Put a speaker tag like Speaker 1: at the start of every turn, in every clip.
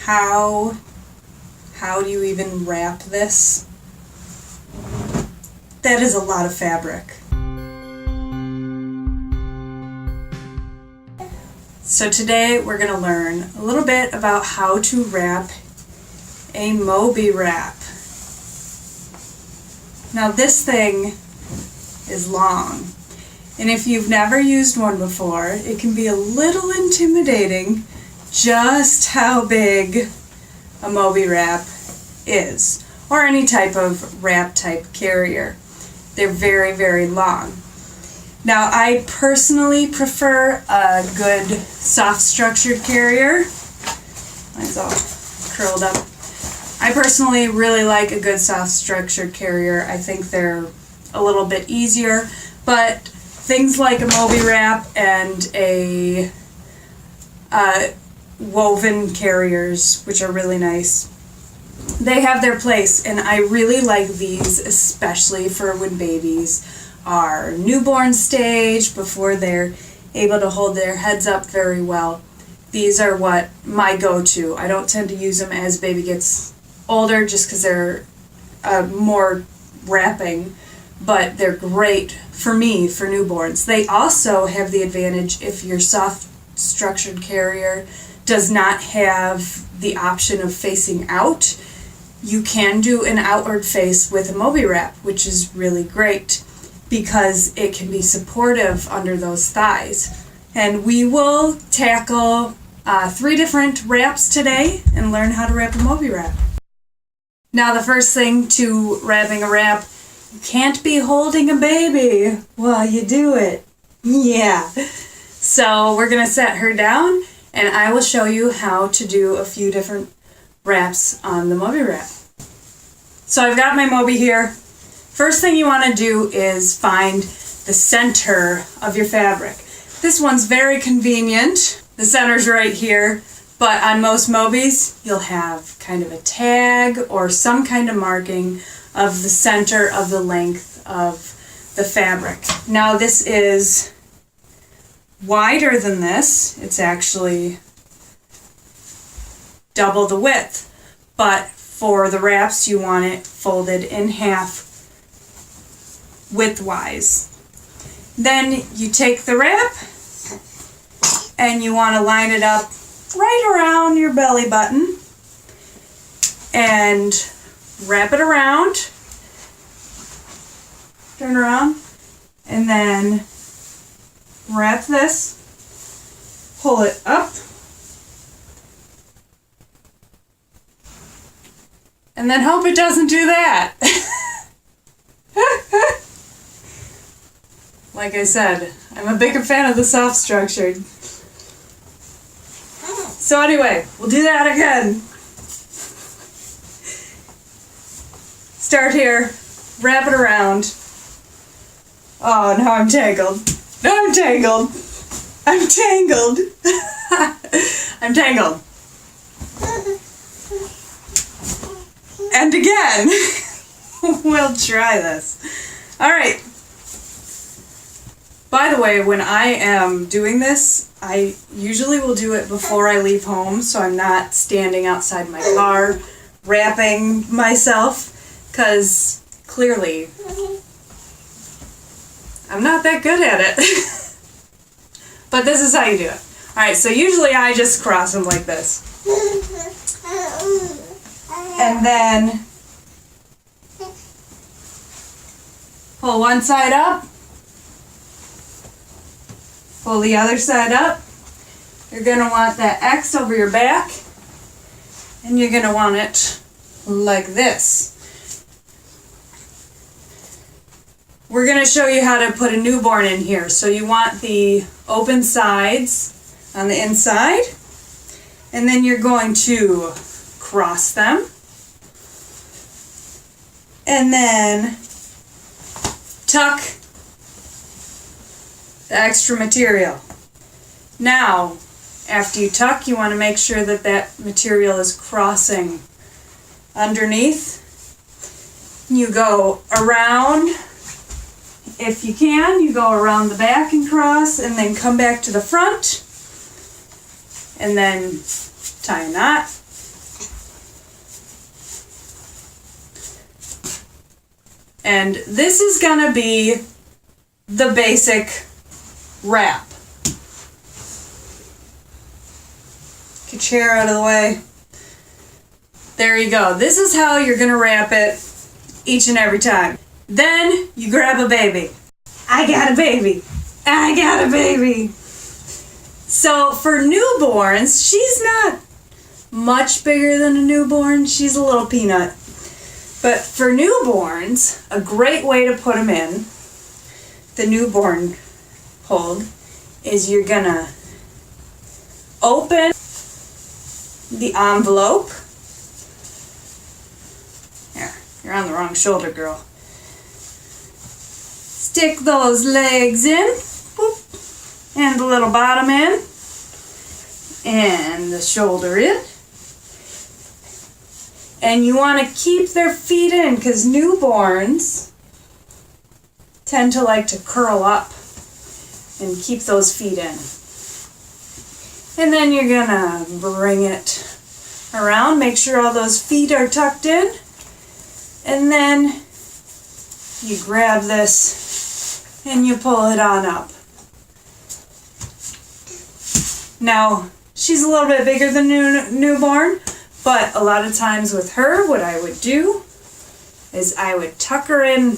Speaker 1: how do you even wrap this? That is a lot of fabric. So today we're going to learn a little bit about how to wrap a Moby wrap. Now this thing is long, and if you've never used one before, it can be a little intimidating just how big a Moby wrap is, or any type of wrap type carrier. They're very, very long. Now I personally prefer a good soft structured carrier. Mine's all curled up. I personally really like a good soft structured carrier. I think they're a little bit easier, but things like a Moby wrap and a woven carriers, which are really nice, they have their place, and I really like these, especially for when babies are newborn stage, before they're able to hold their heads up very well. These are what my go-to. I don't tend to use them as baby gets older just because they're more wrapping, but they're great for me for newborns. They also have the advantage, if your soft structured carrier does not have the option of facing out, you can do an outward face with a Moby wrap, which is really great because it can be supportive under those thighs. And we will tackle 3 different wraps today and learn how to wrap a Moby wrap. Now the first thing to wrapping a wrap, you can't be holding a baby while you do it. Yeah. So we're going to set her down and I will show you how to do a few different wraps on the Moby wrap. So I've got my Moby here. First thing you want to do is find the center of your fabric. This one's very convenient. The center's right here, but on most Mobies you'll have kind of a tag or some kind of marking of the center of the length of the fabric. Now this is wider than this. It's actually double the width, but for the wraps you want it folded in half widthwise. Then you take the wrap and you want to line it up right around your belly button and wrap it around, turn around, and then wrap this, pull it up, and then hope it doesn't do that. Like I said, I'm a bigger fan of the soft structured. So anyway, we'll do that again. Start here, wrap it around. Oh, now I'm tangled. Now I'm tangled. I'm tangled. I'm tangled. And again. We'll try this. All right. By the way, when I am doing this, I usually will do it before I leave home, so I'm not standing outside my car wrapping myself, because clearly I'm not that good at it. But this is how you do it. Alright, so usually I just cross them like this. And then pull one side up. Pull the other side up. You're going to want that X over your back, and you're going to want it like this. We're going to show you how to put a newborn in here. So you want the open sides on the inside, and then you're going to cross them, and then tuck the extra material. Now, after you tuck, you want to make sure that that material is crossing underneath. You go around, if you can, you go around the back and cross, and then come back to the front, and then tie a knot, And this is gonna be the basic wrap. Get your hair out of the way. There you go. This is how you're gonna wrap it each and every time. Then you grab a baby. I got a baby. I got a baby. So for newborns, she's not much bigger than a newborn. She's a little peanut. But for newborns, a great way to put them in the newborn hold is you're gonna open the envelope. Here, you're on the wrong shoulder, girl. Stick those legs in, whoop, and the little bottom in, and the shoulder in. And you want to keep their feet in because newborns tend to like to curl up and keep those feet in. And then you're gonna bring it around, make sure all those feet are tucked in, and then you grab this and you pull it on up. Now, she's a little bit bigger than newborn, but a lot of times with her, what I would do is I would tuck her in.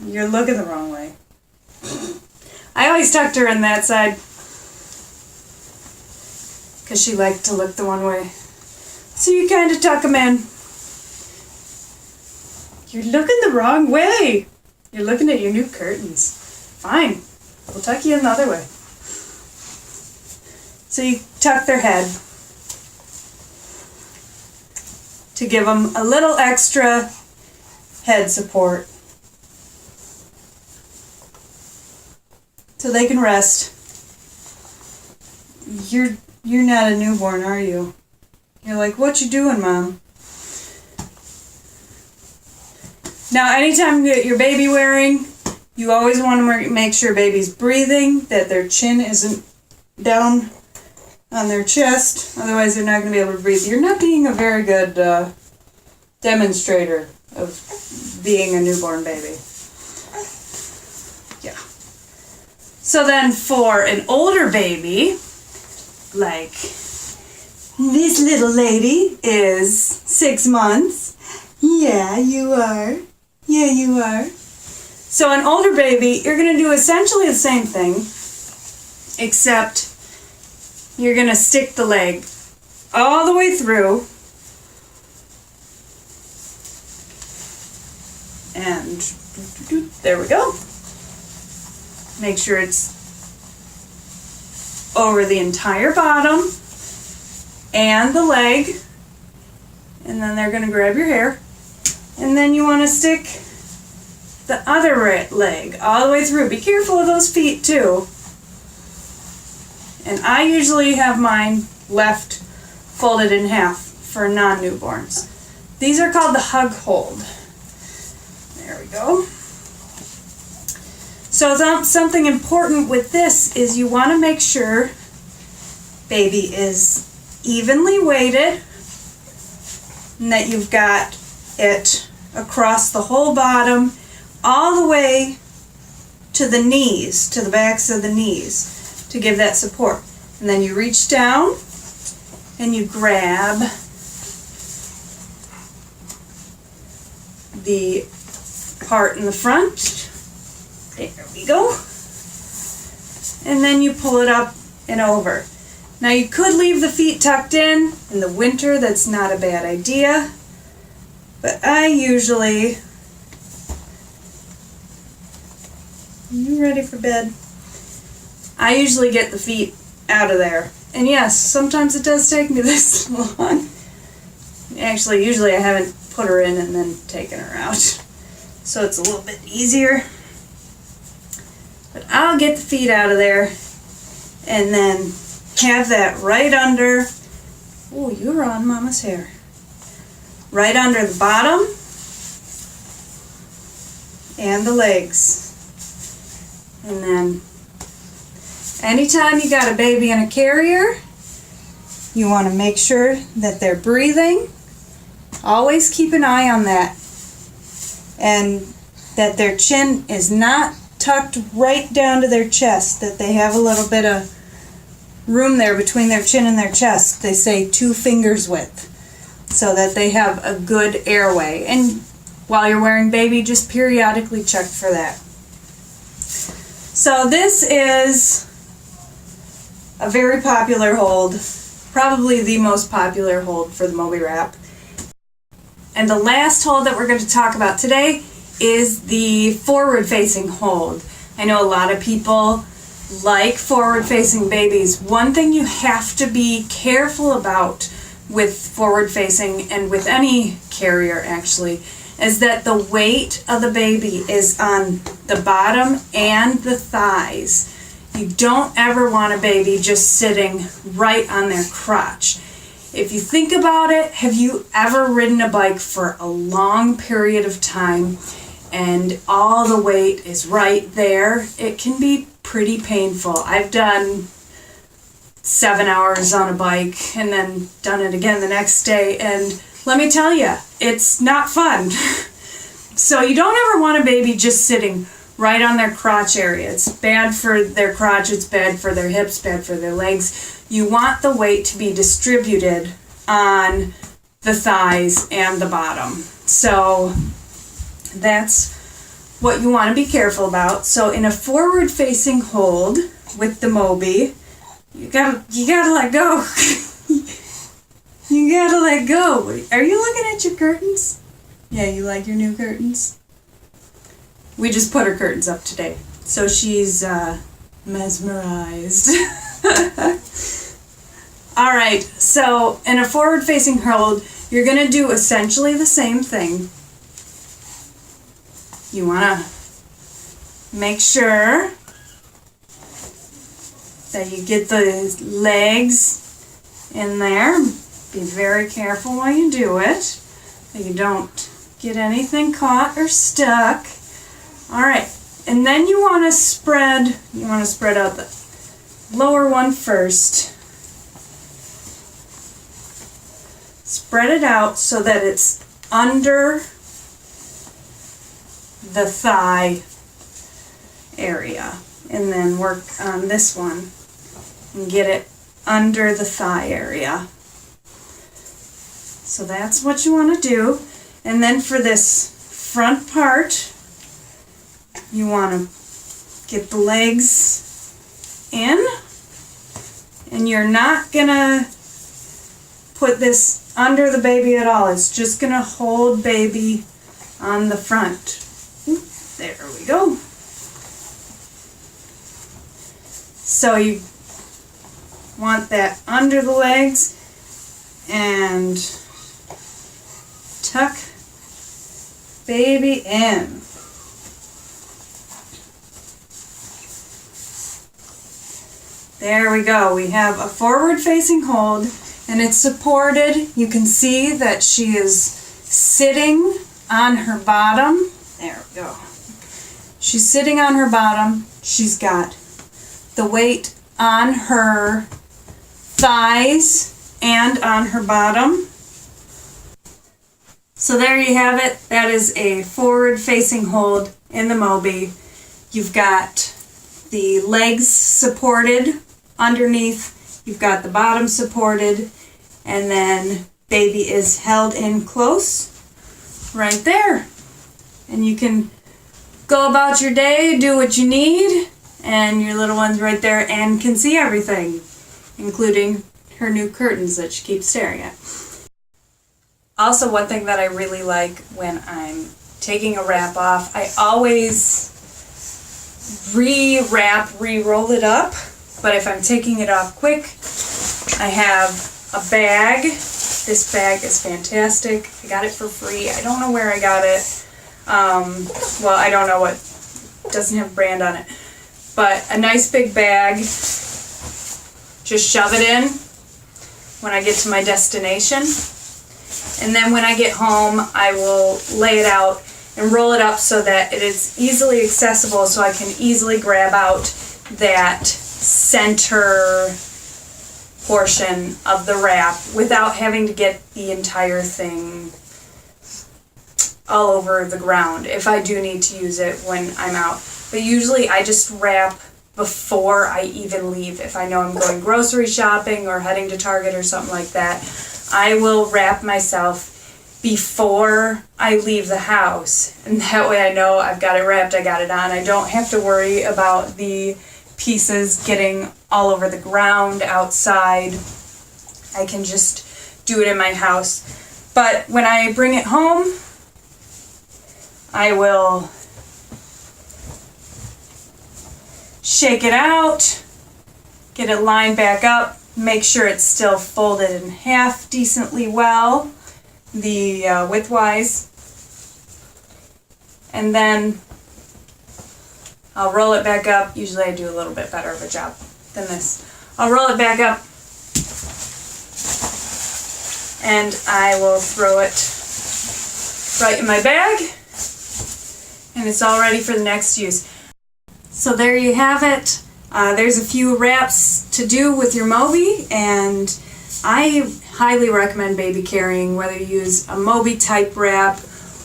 Speaker 1: You're looking the wrong way. I always tucked her in that side because she liked to look the one way. So you kind of tuck them in. You're looking the wrong way. You're looking at your new curtains. Fine. We'll tuck you in the other way. So you tuck their head to give them a little extra head support so they can rest. You're not a newborn, are you? You're like, what you doing, Mom? Now, anytime you get your baby wearing, you always want to make sure baby's breathing, that their chin isn't down on their chest. Otherwise, they're not going to be able to breathe. You're not being a very good demonstrator of being a newborn baby. Yeah. So then for an older baby, like this little lady is 6 months. Yeah, you are. Yeah, you are. So an older baby, you're going to do essentially the same thing, except you're going to stick the leg all the way through and there we go. Make sure it's over the entire bottom and the leg, and then they're going to grab your hair, and then you want to stick the other leg all the way through. Be careful of those feet too. And I usually have mine left folded in half for non-newborns. These are called the hug hold. There we go. So something important with this is you want to make sure baby is evenly weighted and that you've got it across the whole bottom all the way to the knees, to the backs of the knees, to give that support. And then you reach down and you grab the part in the front. There we go. And then you pull it up and over. Now you could leave the feet tucked in the winter. That's not a bad idea. But I usually... Are you ready for bed? I usually get the feet out of there. And yes, sometimes it does take me this long. Actually, usually I haven't put her in and then taken her out. So it's a little bit easier. But I'll get the feet out of there and then have that right under... Oh, you're on Mama's hair. Right under the bottom and the legs. And then anytime you got a baby in a carrier, you want to make sure that they're breathing. Always keep an eye on that and that their chin is not tucked right down to their chest, that they have a little bit of room there between their chin and their chest. They say 2 fingers width, so that they have a good airway. And while you're wearing baby, just periodically check for that. So this is a very popular hold, probably the most popular hold for the Moby wrap. And the last hold that we're going to talk about today is the forward-facing hold. I know a lot of people like forward-facing babies. One thing you have to be careful about with forward-facing, and with any carrier actually, is that the weight of the baby is on the bottom and the thighs. You don't ever want a baby just sitting right on their crotch. If you think about it, have you ever ridden a bike for a long period of time and all the weight is right there? It can be pretty painful. I've done 7 hours on a bike and then done it again the next day, and let me tell you, it's not fun. So you don't ever want a baby just sitting right on their crotch area. It's bad for their crotch, it's bad for their hips, bad for their legs. You want the weight to be distributed on the thighs and the bottom. So that's what you want to be careful about. So in a forward-facing hold with the Moby, you gotta let go. You gotta let go. Are you looking at your curtains? Yeah, you like your new curtains? We just put her curtains up today, so she's mesmerized. All right, so in a forward-facing hold, you're going to do essentially the same thing. You want to make sure that you get the legs in there. Be very careful while you do it, that you don't get anything caught or stuck. All right, and then you want to spread out the lower one first. Spread it out so that it's under the thigh area, and then work on this one and get it under the thigh area. So that's what you want to do. And then for this front part, you want to get the legs in, and you're not gonna put this under the baby at all. It's just gonna hold baby on the front. There we go. So you want that under the legs, and tuck baby in. There we go. We have a forward-facing hold, and it's supported. You can see that she is sitting on her bottom. There we go. She's sitting on her bottom. She's got the weight on her thighs and on her bottom. So there you have it. That is a forward-facing hold in the Moby. You've got the legs supported underneath, you've got the bottom supported, and then baby is held in close right there. And you can go about your day, do what you need, and your little one's right there and can see everything, including her new curtains that she keeps staring at. Also, one thing that I really like when I'm taking a wrap off, I always re-roll it up, but if I'm taking it off quick, I have a bag. This bag is fantastic. I got it for free. I don't know where I got it. Well, I don't know what, it doesn't have brand on it, but a nice big bag. Just shove it in when I get to my destination, and then when I get home, I will lay it out and roll it up so that it is easily accessible, so I can easily grab out that center portion of the wrap without having to get the entire thing all over the ground if I do need to use it when I'm out. But usually I just wrap before I even leave. If I know I'm going grocery shopping or heading to Target or something like that, I will wrap myself before I leave the house. And that way I know I've got it wrapped, I got it on. I don't have to worry about the pieces getting all over the ground outside. I can just do it in my house. But when I bring it home, I will shake it out, get it lined back up, make sure it's still folded in half decently well, the widthwise, and then I'll roll it back up. Usually I do a little bit better of a job than this. I'll roll it back up and I will throw it right in my bag, and it's all ready for the next use. So there you have it. There's a few wraps to do with your Moby, and I highly recommend baby carrying, whether you use a Moby type wrap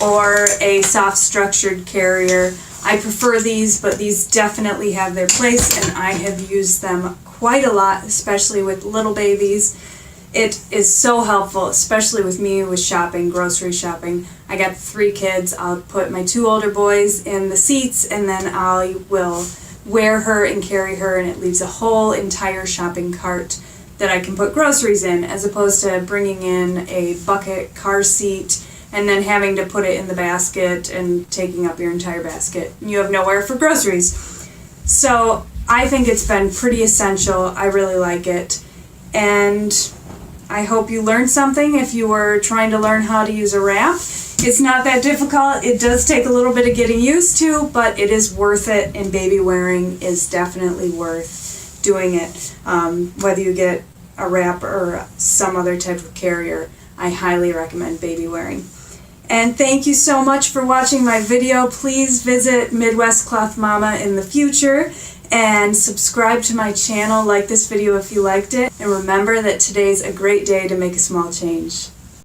Speaker 1: or a soft structured carrier. I prefer these, but these definitely have their place, and I have used them quite a lot, especially with little babies. It is so helpful, especially with me with shopping, grocery shopping. I got 3 kids. I'll put my 2 older boys in the seats, and then I will wear her and carry her, and it leaves a whole entire shopping cart that I can put groceries in, as opposed to bringing in a bucket car seat and then having to put it in the basket and taking up your entire basket. You have nowhere for groceries. So I think it's been pretty essential. I really like it. And I hope you learned something if you were trying to learn how to use a wrap. It's not that difficult. It does take a little bit of getting used to, but it is worth it, and baby wearing is definitely worth doing it. Whether you get a wrap or some other type of carrier, I highly recommend baby wearing. And thank you so much for watching my video. Please visit Midwest Cloth Mama in the future and subscribe to my channel. Like this video if you liked it. And remember that today's a great day to make a small change.